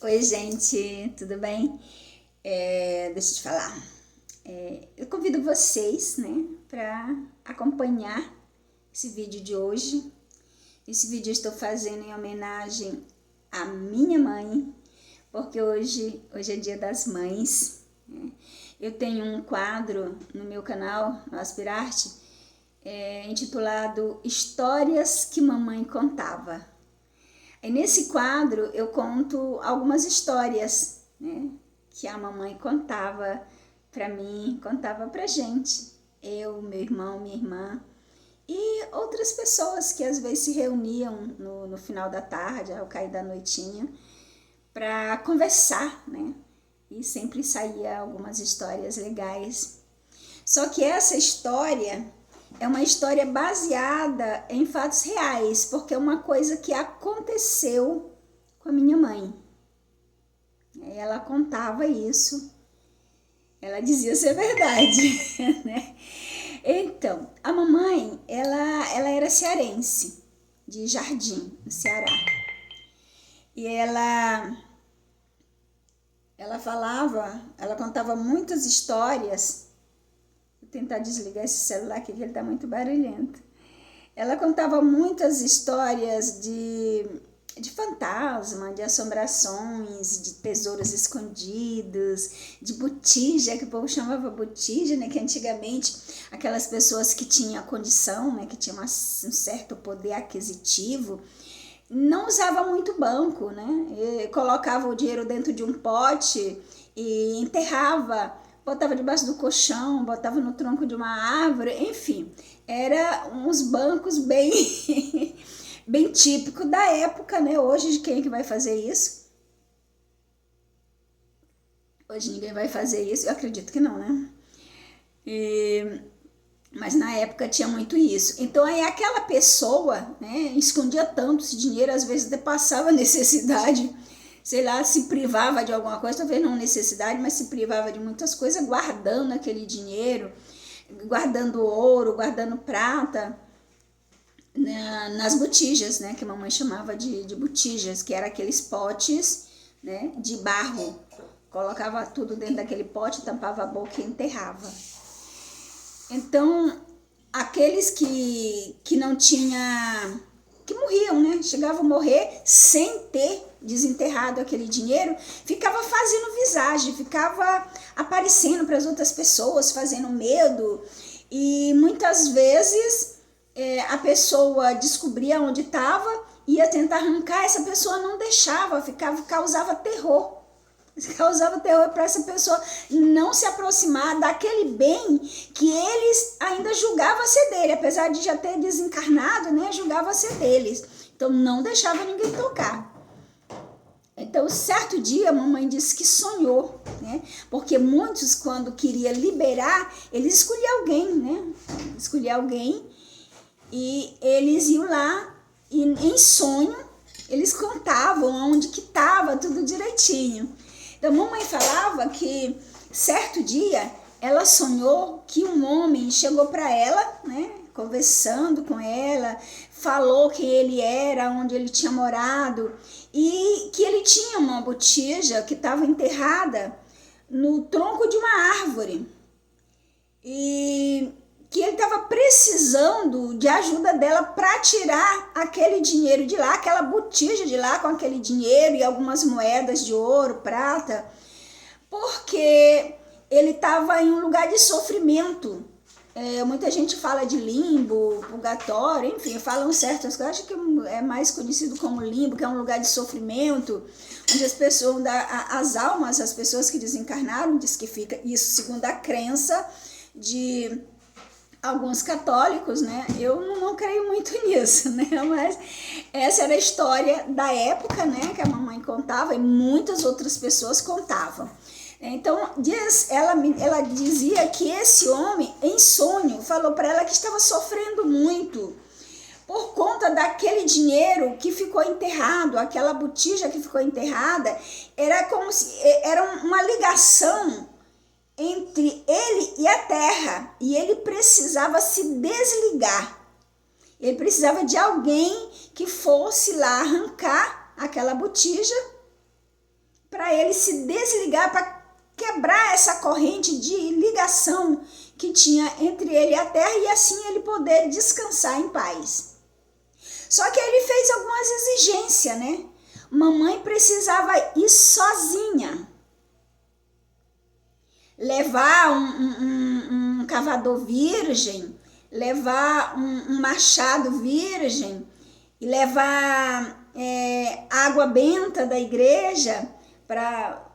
Oi, gente, tudo bem? Deixa eu te falar. Eu convido vocês, né, para acompanhar esse vídeo de hoje. Esse vídeo eu estou fazendo em homenagem à minha mãe, porque hoje é Dia das Mães, né? Eu tenho um quadro no meu canal, no Aspirarte, intitulado Histórias que Mamãe Contava. E nesse quadro eu conto algumas histórias, né, que a mamãe contava para mim, contava pra gente, eu, meu irmão, minha irmã e outras pessoas que às vezes se reuniam no final da tarde, ao cair da noitinha, para conversar, né? E sempre saía algumas histórias legais. Só que essa história é uma história baseada em fatos reais, porque é uma coisa que aconteceu com a minha mãe. Ela contava isso, ela dizia ser verdade, né? Então, a mamãe, ela era cearense, de Jardim, no Ceará. E ela contava muitas histórias. Vou tentar desligar esse celular aqui, que ele tá muito barulhento. Ela contava muitas histórias de fantasma, de assombrações, de tesouros escondidos, de botija, que o povo chamava botija, né? Que antigamente aquelas pessoas que tinham condição, né? Que tinham um certo poder aquisitivo, não usava muito banco, né? E colocava o dinheiro dentro de um pote e enterrava, botava debaixo do colchão, botava no tronco de uma árvore, enfim, era uns bancos bem bem típico da época, né? Hoje quem é que vai fazer isso? Hoje ninguém vai fazer isso, eu acredito que não, né? E mas na época tinha muito isso. Então aí aquela pessoa, né, escondia tanto esse dinheiro, às vezes até passava necessidade, sei lá, se privava de alguma coisa, talvez não necessidade, mas se privava de muitas coisas, guardando aquele dinheiro, guardando ouro, guardando prata, nas botijas, né, que a mamãe chamava de botijas, que eram aqueles potes, né, de barro. Colocava tudo dentro daquele pote, tampava a boca e enterrava. Então, aqueles que não tinha, que morriam, né? Chegavam a morrer sem ter desenterrado aquele dinheiro, ficava fazendo visagem, ficava aparecendo para as outras pessoas, fazendo medo. E muitas vezes a pessoa descobria onde estava, ia tentar arrancar, essa pessoa não deixava, causava terror. Causava terror para essa pessoa não se aproximar daquele bem que eles ainda julgavam ser dele, apesar de já ter desencarnado, né, julgava ser deles. Então não deixava ninguém tocar. Então, certo dia, a mamãe disse que sonhou, né? Porque muitos, quando queria liberar, eles escolhiam alguém, né? Escolhiam alguém e eles iam lá e em sonho eles contavam onde que estava tudo direitinho. Então, mamãe falava que certo dia ela sonhou que um homem chegou para ela, né, conversando com ela, falou quem ele era, onde ele tinha morado e que ele tinha uma botija que estava enterrada no tronco de uma árvore e que ele estava precisando de ajuda dela para tirar aquele dinheiro de lá, aquela botija de lá com aquele dinheiro e algumas moedas de ouro, prata, porque ele estava em um lugar de sofrimento. Muita gente fala de limbo, purgatório, enfim, falam certas coisas. Acho que é mais conhecido como limbo, que é um lugar de sofrimento, onde as pessoas, as almas, as pessoas que desencarnaram, diz que fica isso segundo a crença de alguns católicos, né? Eu não creio muito nisso, né? Mas essa era a história da época, né? Que a mamãe contava e muitas outras pessoas contavam. Então, ela dizia que esse homem, em sonho, falou para ela que estava sofrendo muito por conta daquele dinheiro que ficou enterrado, aquela botija que ficou enterrada, era como se era uma ligação entre ele e a terra, e ele precisava se desligar. Ele precisava de alguém que fosse lá arrancar aquela botija para ele se desligar, para quebrar essa corrente de ligação que tinha entre ele e a terra e assim ele poder descansar em paz. Só que ele fez algumas exigências, né? Mamãe precisava ir sozinha, levar um cavador virgem, levar um machado virgem, e levar água benta da igreja para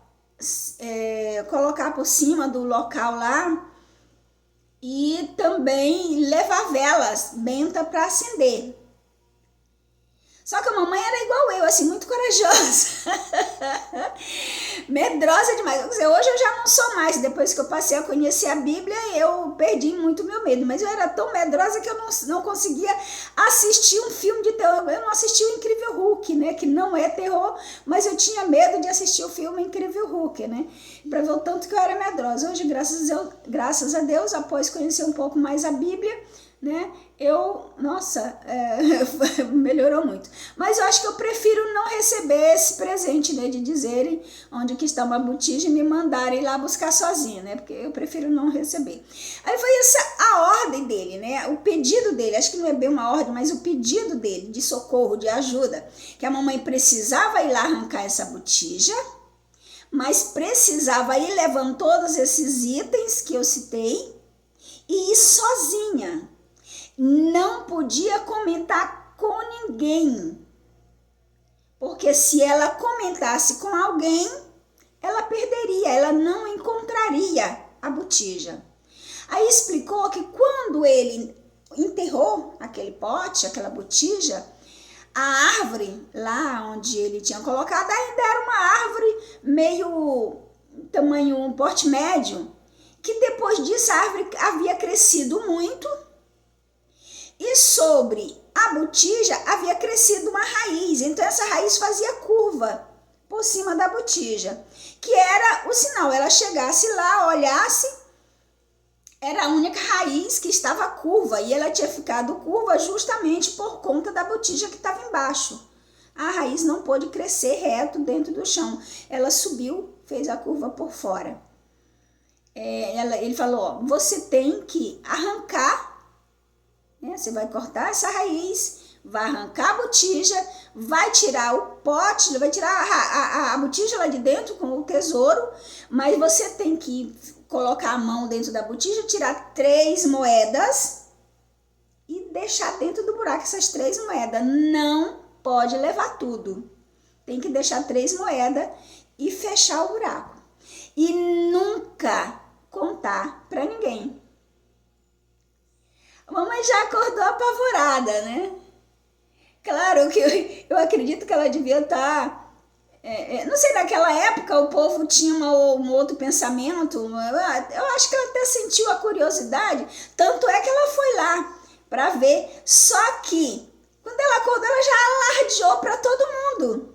colocar por cima do local lá, e também levar velas benta para acender. Só que a mamãe era igual eu, assim, muito corajosa, medrosa demais. Quer dizer, hoje eu já não sou mais, depois que eu passei a conhecer a Bíblia, eu perdi muito meu medo, mas eu era tão medrosa que eu não conseguia assistir um filme de terror. Eu não assisti o Incrível Hulk, né, que não é terror, mas eu tinha medo de assistir o filme Incrível Hulk, né, para ver o tanto que eu era medrosa. Hoje, graças a Deus, após conhecer um pouco mais a Bíblia, né, melhorou muito. Mas eu acho que eu prefiro não receber esse presente, né, de dizerem onde que está uma botija e me mandarem lá buscar sozinha, né, porque eu prefiro não receber. Aí foi essa a ordem dele, né, o pedido dele, acho que não é bem uma ordem, mas o pedido dele de socorro, de ajuda, que a mamãe precisava ir lá arrancar essa botija, mas precisava ir levando todos esses itens que eu citei e ir sozinha. Não podia comentar com ninguém, porque se ela comentasse com alguém, ela perderia, ela não encontraria a botija. Aí explicou que quando ele enterrou aquele pote, aquela botija, a árvore lá onde ele tinha colocado ainda era uma árvore meio tamanho, um porte médio, que depois disso a árvore havia crescido muito. E sobre a botija havia crescido uma raiz, então essa raiz fazia curva por cima da botija, que era o sinal, ela chegasse lá, olhasse, era a única raiz que estava curva, e ela tinha ficado curva justamente por conta da botija que estava embaixo. A raiz não pôde crescer reto dentro do chão, ela subiu, fez a curva por fora. Ele falou, ó, você tem que arrancar, você vai cortar essa raiz, vai arrancar a botija, vai tirar o pote, vai tirar a botija lá de dentro com o tesouro, mas você tem que colocar a mão dentro da botija, tirar 3 moedas e deixar dentro do buraco essas 3 moedas. Não pode levar tudo. Tem que deixar 3 moedas e fechar o buraco. E nunca contar para ninguém. A mamãe já acordou apavorada, né? Claro que eu acredito que ela devia estar... não sei, naquela época o povo tinha um outro pensamento. Eu acho que ela até sentiu a curiosidade. Tanto é que ela foi lá para ver. Só que, quando ela acordou, ela já alardeou para todo mundo.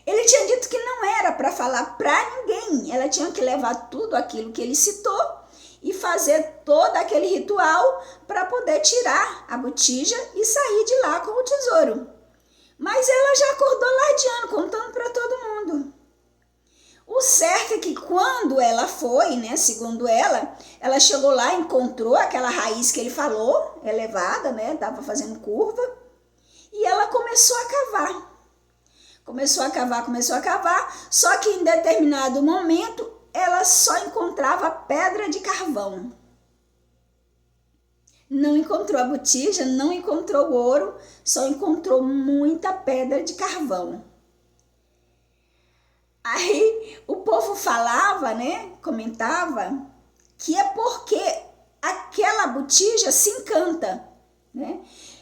Ele tinha dito que não era para falar para ninguém. Ela tinha que levar tudo aquilo que ele citou e fazer todo aquele ritual para poder tirar a botija e sair de lá com o tesouro. Mas ela já acordou lardeando, contando para todo mundo. O certo é que quando ela foi, né, segundo ela chegou lá, encontrou aquela raiz que ele falou, elevada, né, estava fazendo curva, e ela começou a cavar. Começou a cavar, só que em determinado momento ela só encontrava pedra de carvão. Não encontrou a botija, não encontrou o ouro, só encontrou muita pedra de carvão. Aí o povo falava, né, comentava, que é porque aquela botija se encanta, né?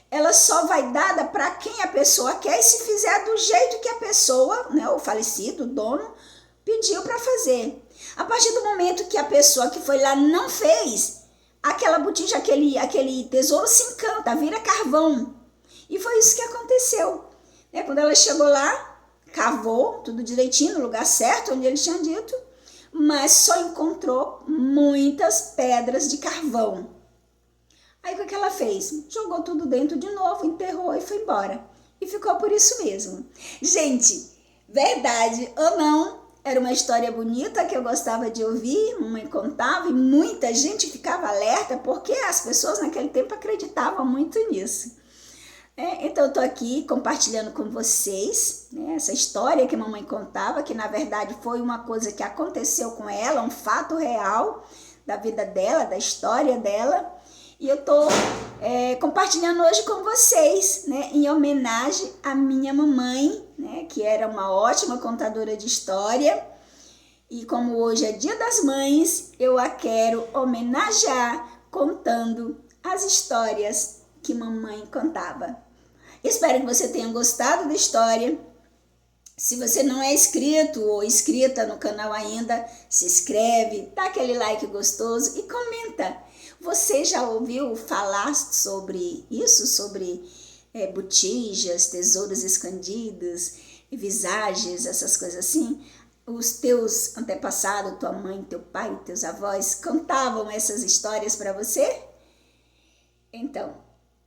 Ela só vai dada para quem a pessoa quer e se fizer do jeito que a pessoa, né, o falecido, o dono, pediu para fazer. A partir do momento que a pessoa que foi lá não fez, aquela botija, aquele tesouro se encanta, vira carvão. E foi isso que aconteceu. Quando ela chegou lá, cavou tudo direitinho no lugar certo, onde ele tinha dito, mas só encontrou muitas pedras de carvão. Aí o que ela fez? Jogou tudo dentro de novo, enterrou e foi embora. E ficou por isso mesmo. Gente, verdade ou não, Era uma história bonita que eu gostava de ouvir, mamãe contava e muita gente ficava alerta porque as pessoas naquele tempo acreditavam muito nisso. Então eu tô aqui compartilhando com vocês, né, essa história que a mamãe contava, que na verdade foi uma coisa que aconteceu com ela, um fato real da vida dela, da história dela. E eu tô compartilhando hoje com vocês, né, em homenagem à minha mamãe, né, que era uma ótima contadora de história. E como hoje é Dia das Mães, eu a quero homenagear contando as histórias que mamãe contava. Espero que você tenha gostado da história. Se você não é inscrito ou inscrita no canal ainda, se inscreve, dá aquele like gostoso e comenta. Você já ouviu falar sobre isso? Sobre botijas, tesouros escondidos, visagens, essas coisas assim? Os teus antepassados, tua mãe, teu pai, teus avós contavam essas histórias para você? Então,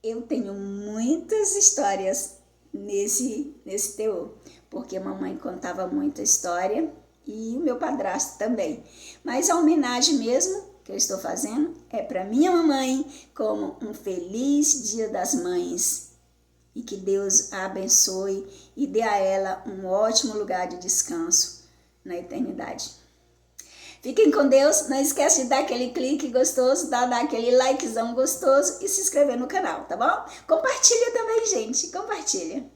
eu tenho muitas histórias nesse teor, porque a mamãe contava muita história e o meu padrasto também. Mas a homenagem mesmo que eu estou fazendo é para minha mamãe, como um feliz Dia das Mães. E que Deus a abençoe e dê a ela um ótimo lugar de descanso na eternidade. Fiquem com Deus, não esquece de dar aquele clique gostoso, dar aquele likezão gostoso e se inscrever no canal, tá bom? Compartilha também, gente, compartilha.